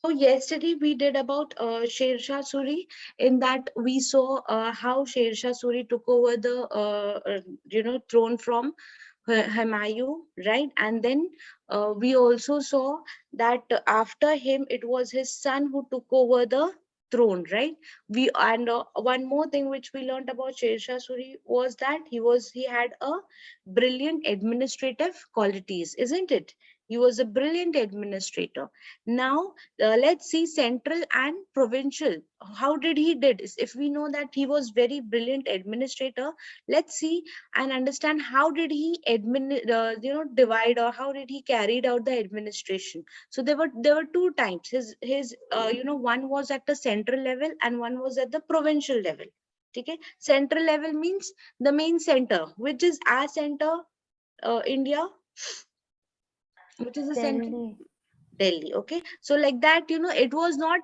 yesterday we did about Sher Shah Suri. In that we saw how Sher Shah Suri took over the throne from Humayun, right? And then we also saw that after him it was his son who took over the throne, right? We and one more thing which we learned about Sher Shah Suri was that he had a brilliant administrative qualities, isn't it? He was a brilliant administrator. Now let's see central and provincial. How did he did? If we know that he was very brilliant administrator, let's see and understand how did he divide, or how did he carried out the administration. So there were two types. His one was at the central level and one was at the provincial level. Okay, central level means the main center, which is our center, India, which is the center, Delhi. Delhi. Okay, so like that, it was not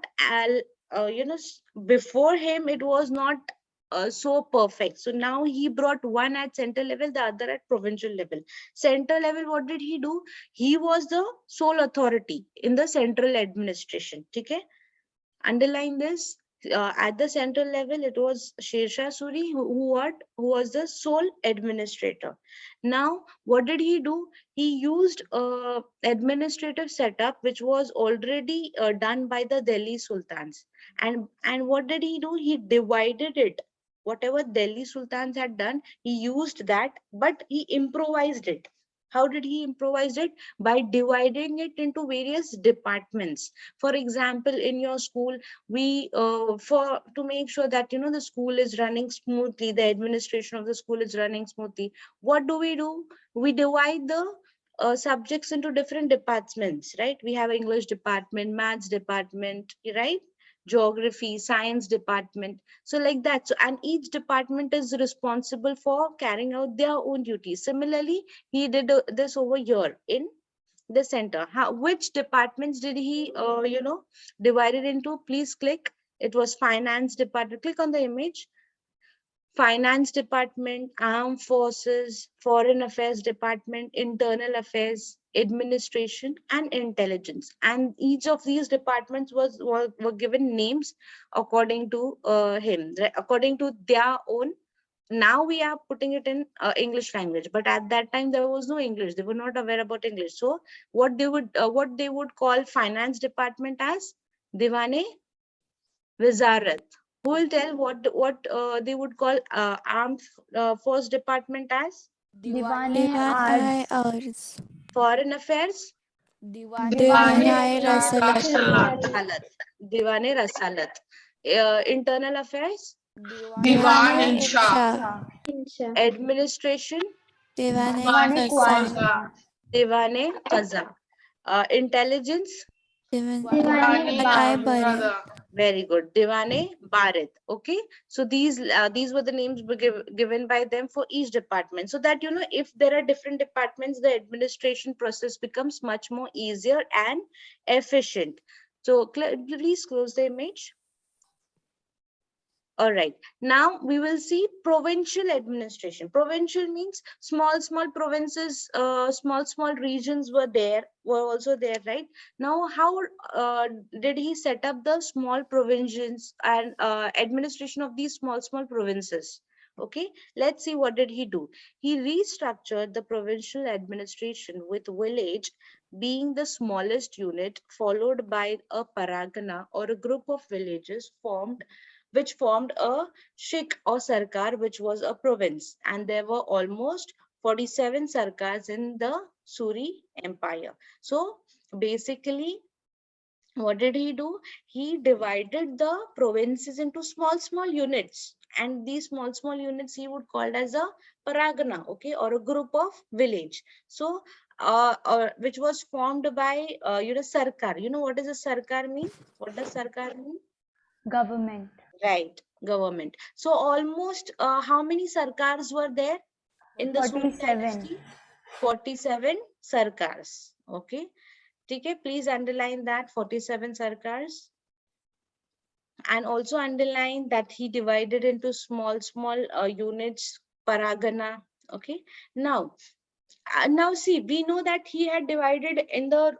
before him it was not so perfect. So now he brought one at center level, the other at provincial level. Center level, what did he do? He was the sole authority in the central administration. Okay, underline this. At the central level, it was Sher Shah Suri who was the sole administrator. Now, what did he do? He used administrative setup which was already done by the Delhi Sultans. And what did he do? He divided it. Whatever Delhi Sultans had done, he used that, but he improvised it. How did he improvise it? By dividing it into various departments. For example, in your school, we for to make sure that the school is running smoothly, the administration of the school is running smoothly, what do? We divide the subjects into different departments, right? We have English department, maths department, right? Geography, science department. So like that. So, and each department is responsible for carrying out their own duties. Similarly, he did this over here in the center. Which departments did he divided into? Please click. It was finance department. Click on the image. Finance department, armed forces, foreign affairs department, internal affairs, administration, and intelligence. And each of these departments were given names according to him, according to their own. Now we are putting it in English language, but at that time there was no English. They were not aware about English. So what they would call finance department as Divane Wizarat. Who will tell what they would call armed force department as? Divane Arts. Divan-i Ars. Foreign affairs? Divane Divan-i Rasalat. Rasalat. Rasalat. Divane Rasalat. Internal affairs? Divan-i Divan Insha, Insha. Insha. Administration? Divan-i Divane Qaza. Qaza. Divane Qaza. Intelligence? Divane Divan-i Bar. Bari. Very good. Divane Bharat. Okay. So these were the names given by them for each department. So that, if there are different departments, the administration process becomes much more easier and efficient. So please close the image. All right. Now we will see provincial administration. Provincial means small provinces, small regions were also there, right? Now, how did he set up the small provisions and administration of these small provinces? Okay, let's see what did he do. He restructured the provincial administration with village being the smallest unit, followed by a paragana or a group of villages which formed a Sheikh or Sarkar, which was a province. And there were almost 47 Sarkars in the Suri Empire. So basically, what did he do? He divided the provinces into small units. And these small units he would call as a paragana, okay, or a group of village. So, which was formed by, Sarkar. You know what does a Sarkar mean? What does Sarkar mean? Government. Right, government. So almost how many sarkars were there in the Suri 47. dynasty? 47 sarkars. Okay. Okay, please underline that 47 sarkars. And also underline that he divided into small units, paragana. Okay. Now, Now see, we know that he had divided in the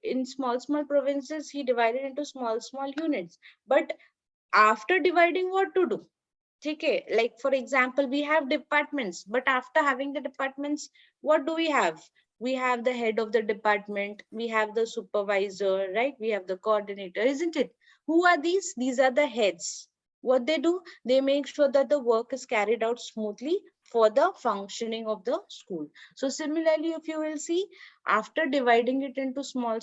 in small provinces, he divided into small units. But after dividing, what to do? Okay, like for example, we have departments, but after having the departments, what do we have? We have the head of the department, we have the supervisor, right? We have the coordinator, isn't it? Who are these? These are the heads. What they do, they make sure that the work is carried out smoothly for the functioning of the school. So similarly, if you will see, after dividing it into small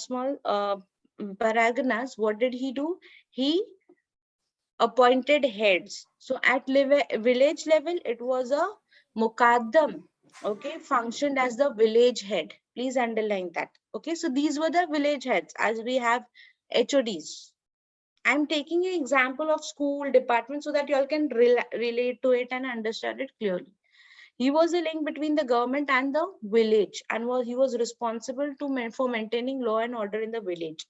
paraganas, what did he do? He appointed heads. So at village level, it was a mukaddam, okay, functioned as the village head. Please underline that. Okay, so these were the village heads as we have HODs. I'm taking an example of school department so that you all can relate to it and understand it clearly. He was a link between the government and the village, and he was responsible for maintaining law and order in the village.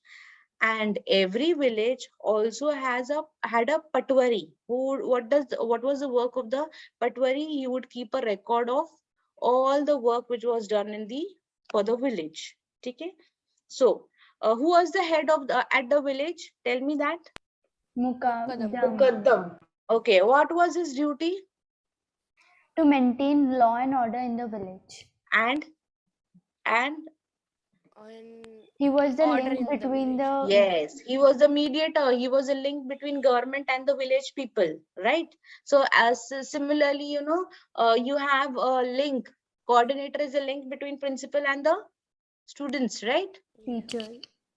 And every village also had a patwari. What was the work of the patwari? He would keep a record of all the work which was done in the for the village. Okay. So who was the head of the at the village? Tell me that. Mukaddam. Okay, what was his duty? To maintain law and order in the village. And He was the Order link in the between the yes, he was the mediator. He was a link between government and the village people, right? So as similarly, you have a link. Coordinator is a link between principal and the students, right? teacher.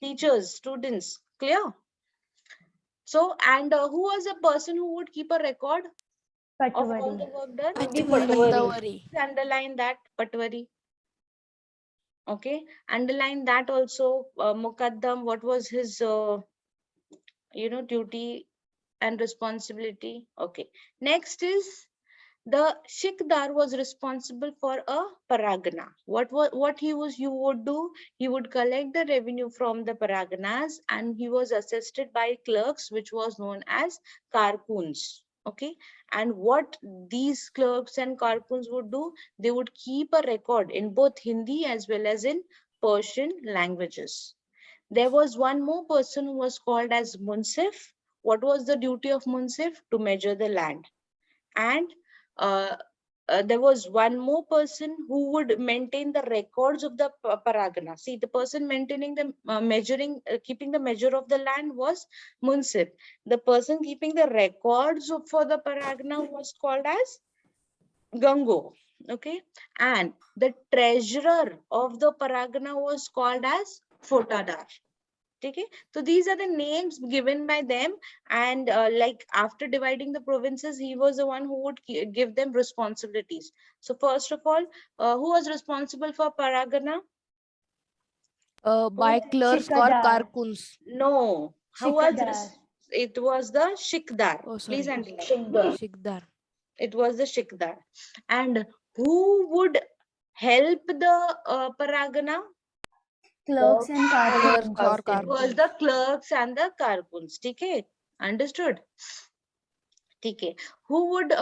Teachers, students, clear? So, and who was a person who would keep a record of all the Patwari. work done? Patwari. Underline that, patwari. Okay, underline that also. Mukaddam, what was his, duty and responsibility? Okay. Next is the Shikdar was responsible for a paragana. What you would do? He would collect the revenue from the paraganas, and he was assisted by clerks, which was known as karkuns. Okay, and what these clerks and karkuns would do? They would keep a record in both Hindi as well as in Persian languages. There was one more person who was called as Munsif. What was the duty of Munsif? To measure the land. And uh, there was one more person who would maintain the records of the paragana. See, the person maintaining the keeping the measure of the land was Munsif. The person keeping the records for the paragana was called as Gango. Okay, and the treasurer of the paragana was called as Fotadar. Okay, so these are the names given by them, and like after dividing the provinces, he was the one who would give them responsibilities. So first of all, who was responsible for paragana? By clerks or Shikadar. karkuns. No, how was Shikadar. it? Was the Shikdar. Oh, Please sorry. underline. Shikdar. It was the Shikdar. And who would help the paragana? Clerks and Clerks karkuns. or It was karkuns. the clerks and the karkuns. Okay, understood? Okay. Who would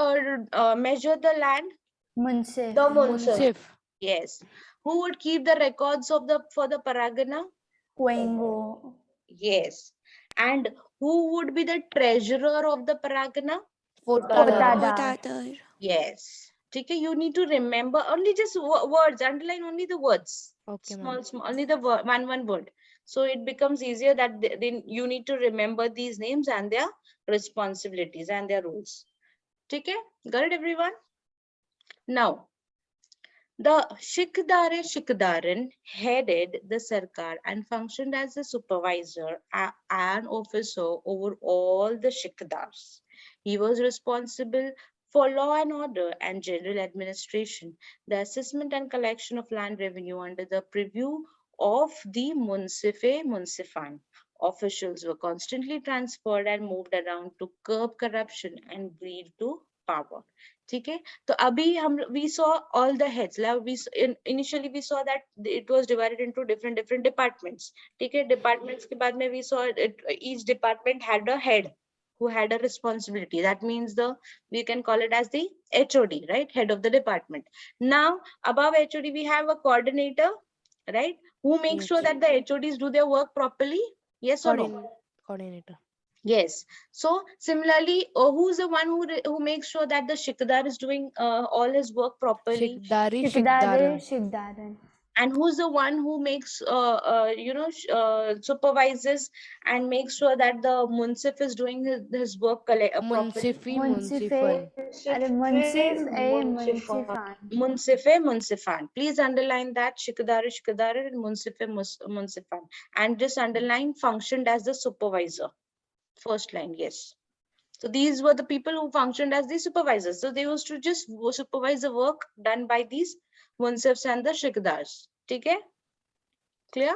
measure the land? Munsif. Munsif. Yes. Who would keep the records of for the paragana? Quengo. Yes. And who would be the treasurer of the paragana? Fotadar. Potadar. Yes. Okay, you need to remember only just words, underline only the words. Okay, Small, ma'am. only the one word. So it becomes easier that then you need to remember these names and their responsibilities and their roles. Okay, got it, everyone? Now, the Shikdarin headed the Sarkar and functioned as a supervisor and officer over all the Shikdars. He was responsible for law and order and general administration, the assessment and collection of land revenue under the purview of the Munsifan. Officials were constantly transferred and moved around to curb corruption and greed to power. Okay? So abhi we saw all the heads. Initially we saw that it was divided into different departments. Okay? Departments ke baad mein we saw each department had a head who had a responsibility. That means we can call it as the HOD, right? Head of the department. Now, above HOD, we have a coordinator, right? Who makes sure Yes. that the HODs do their work properly? Yes or no? Coordinator. Yes. So similarly, who's the one who makes sure that the Shikdar is doing all his work properly? Shikdari, Shikdare, Shikdaran. Shikdaran. And who's the one who makes supervises and makes sure that the Munsif is doing his work properly? Munsifi, Munsife, Munsifan. अरे मुंसिफ ए मुंसिफान. Munsife Munsifan. Please underline that Shikdar Shikdar and Munsife Munsifan. And just underline functioned as the supervisor. First line, yes. So these were the people who functioned as the supervisors. So they used to just supervise the work done by these Munsifs and the Shikdars. Okay? Clear?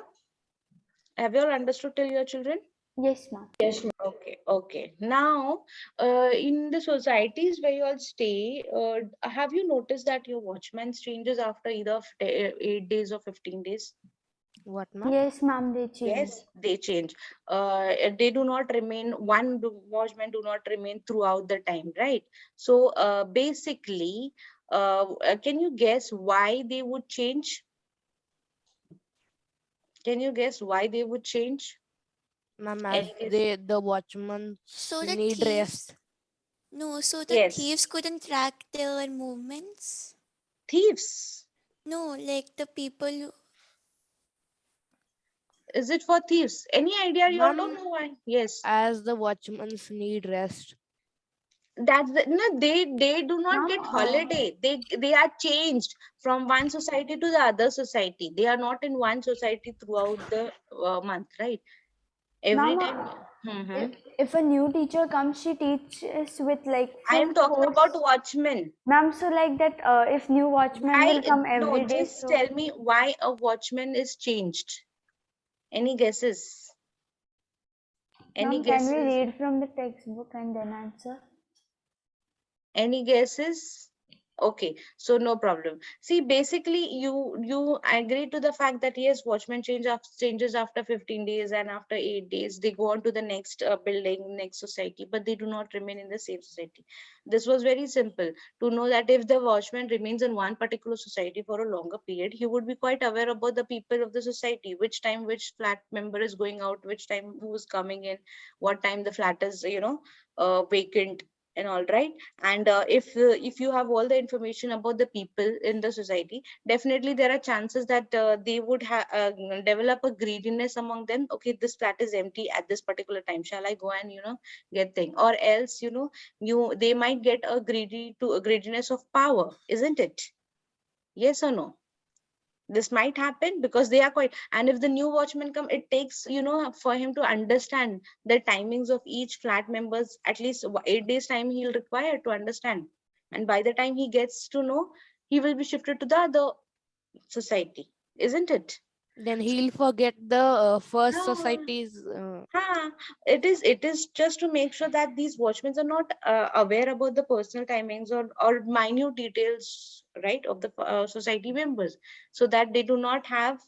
Have you all understood till your children? Yes, ma'am. Okay, okay. Now, in the societies where you all stay, have you noticed that your watchman's changes after either 8 days or 15 days? What, ma'am? Yes, ma'am, they change. Yes, they change. They do not remain, watchman do not remain throughout the time, right? So basically, can you guess why they would change? Can you guess why they would change? Ma'am, Any as guess? the watchmen So the need thieves, rest. no, so the Yes, thieves couldn't track their movements. thieves. No, like the people. Is it for thieves? Any idea? You all don't Ma'am, know why? Yes, as the watchmen need rest. that's no. They do not Ma'am, get holiday. They are changed from one society to the other society. They are not in one society throughout the month, right? Every ma'am, time. Mhm. if a new teacher comes, she teaches with like I full am talking force. about watchmen. Ma'am, so like that, if new watchman Why? will come No, every day, just so tell me why a watchman is changed. Any guesses? Any ma'am, can we guesses? read from the textbook and then answer? Any guesses? Okay, so no problem. See, basically, you agree to the fact that yes, watchman changes after 15 days, and after 8 days they go on to the next building, next society, but they do not remain in the same society. This was very simple to know that if the watchman remains in one particular society for a longer period, he would be quite aware about the people of the society, which time which flat member is going out, which time who is coming in, what time the flat is vacant and all, right? And if you have all the information about the people in the society, definitely there are chances that they would develop a greediness among them. Okay, this flat is empty at this particular time, shall I go and get thing? Or else they might get a greediness of power, isn't it? Yes or no? This might happen because they are quite, and if the new watchman come, it takes for him to understand the timings of each flat members, at least 8 days time he'll require to understand. And by the time he gets to know, he will be shifted to the other society, isn't it? Then he'll forget the first No. society's. It is just to make sure that these watchmen are not aware about the personal timings or minute details, right, of the society members, so that they do not have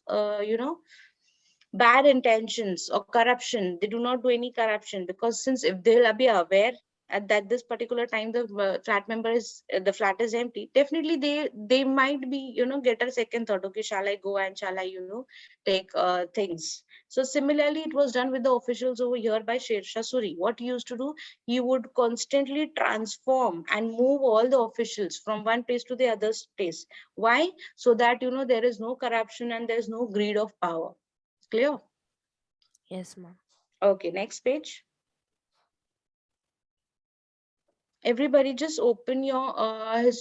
bad intentions or corruption. They do not do any corruption, because since if they'll be aware at that this particular time the flat member is the flat is empty, definitely they might be get a second thought. Okay, shall I go and shall I take things. So similarly, it was done with the officials over here by Sher Suri. What he used to do, he would constantly transform and move all the officials from one place to the other place. Why? So that there is no corruption and there is no greed of power. Clear? Yes, ma'am. Okay, next page. Everybody just open your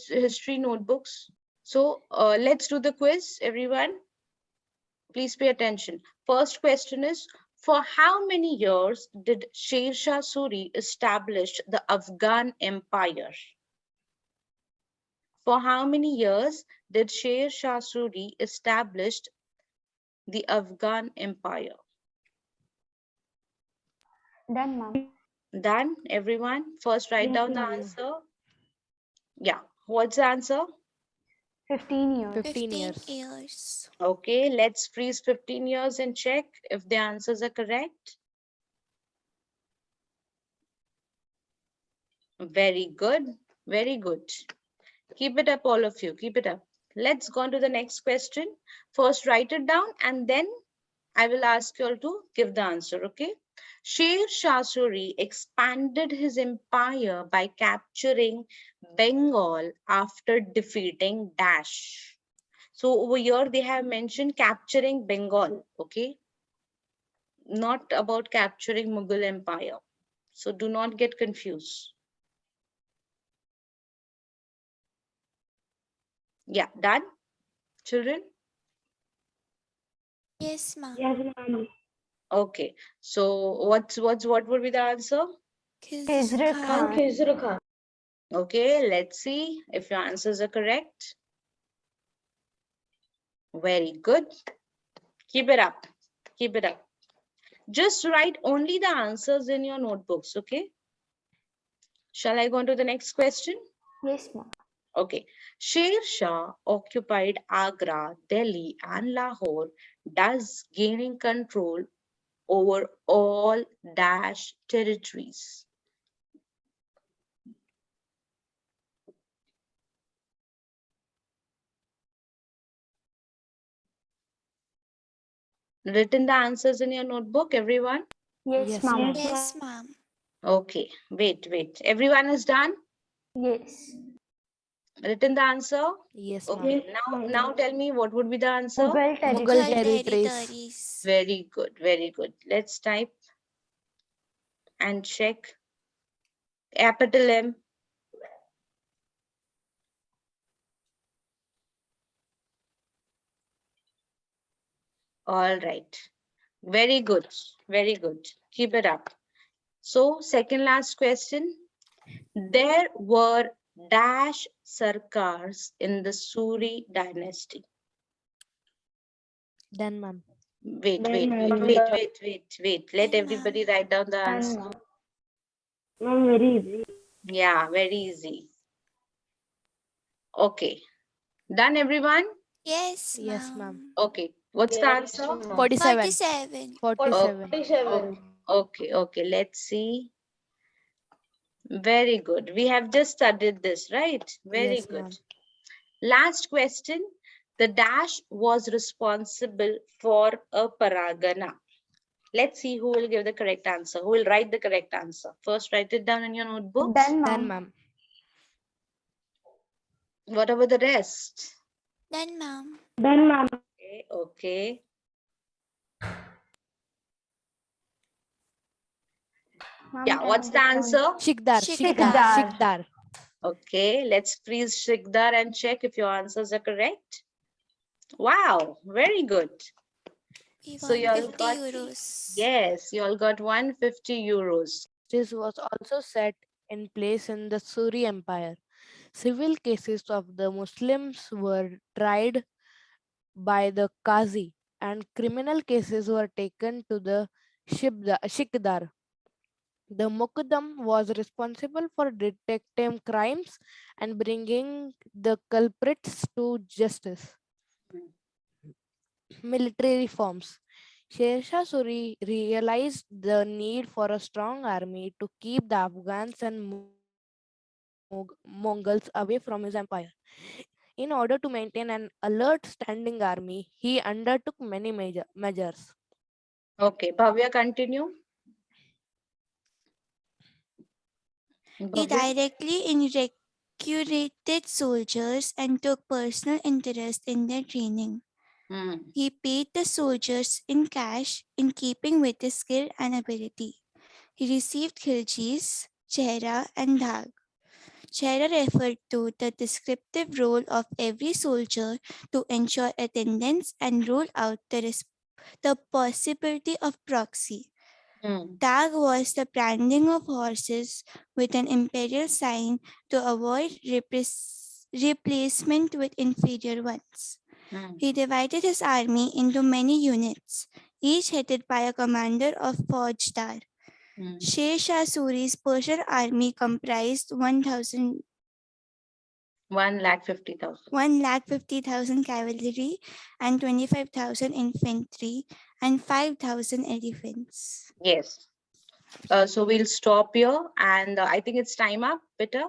history notebooks. So let's do the quiz, everyone. Please pay attention. First question is, for how many years did Sher Shah Suri establish the Afghan Empire? For how many years did Sher Shah Suri establish the Afghan Empire? Done, ma'am. Done, everyone? First, write Yes, down the ma'am. answer. Yeah, what's the answer? 15 years. 15 15 years. years. Okay, let's freeze 15 years and check if the answers are correct. Very good. Very good. Keep it up, all of you. Keep it up. Let's go on to the next question. First, write it down and then I will ask you all to give the answer, okay? Sher Shah Suri expanded his empire by capturing Bengal after defeating Dash. So over here they have mentioned capturing Bengal, okay? Not about capturing Mughal Empire. So do not get confused. Yeah, done, children? Yes, ma'am. Yes, ma'am. Okay. So what would be the answer? Khizr Khizr Khan. Okay, let's see if your answers are correct. Very good. Keep it up. Keep it up. Just write only the answers in your notebooks, okay? Shall I go on to the next question? Yes, ma'am. Okay. Sher Shah occupied Agra, Delhi, and Lahore, thus gaining control over all Dash territories. Written the answers in your notebook, everyone? Yes, Yes, ma'am. ma'am. Yes, ma'am. Okay. Wait. Everyone is done? Yes. Written the answer? Yes, ma'am. Okay. Now tell me what would be the answer? Mughal Mughal territory. territories. Territories. Very good. Very good. Let's type and check. Capital M. All right. Very good. Very good. Keep it up. So, second last question. There were dash sarkars in the Suri dynasty. Done, ma'am. Wait. Let Done, everybody ma'am. write down the And answer. ma'am, very easy. Yeah, very easy. Okay. Done, everyone? Yes, Yes, ma'am. ma'am. Okay. What's the answer? 47. 47. 47. Okay. Let's see. Very good. We have just studied this, right? Very Yes, good. ma'am. Last question. The dash was responsible for a paragana. Let's see who will give the correct answer. Who will write the correct answer? First, write it down in your notebooks. Done, Done, ma'am. ma'am. What about the rest? Done, ma'am. Done, ma'am. Okay. Yeah, what's the answer? Shikdar. Shikdar. Shikdar. Okay, let's freeze Shikdar and check if your answers are correct. Wow, very good. We So won you all 50 got, euros. yes, you all got 150 euros. This was also set in place in the Suri Empire. Civil cases of the Muslims were tried by the Qazi, and criminal cases were taken to the Shikdar. The Muqaddam was responsible for detecting crimes and bringing the culprits to justice. Military reforms. Sher Shah Suri realized the need for a strong army to keep the Afghans and Mongols away from his empire. In order to maintain an alert standing army, he undertook many measures. Okay, Bhavya, continue. He Bhavya? directly recruited soldiers and took personal interest in their training. Hmm. He paid the soldiers in cash in keeping with his skill and ability. He received khiljis, chehra, and dhag. Chehra referred to the descriptive role of every soldier to ensure attendance and rule out the possibility of proxy. Hmm. Tag was the branding of horses with an imperial sign to avoid replacement with inferior ones. Hmm. He divided his army into many units, each headed by a commander of Faujdar. Hmm. Sher Shah Suri's Persian army comprised 1,50,000. 1,50,000 cavalry and 25,000 infantry and 5,000 elephants. Yes. So we'll stop here, and I think it's time up, Peter.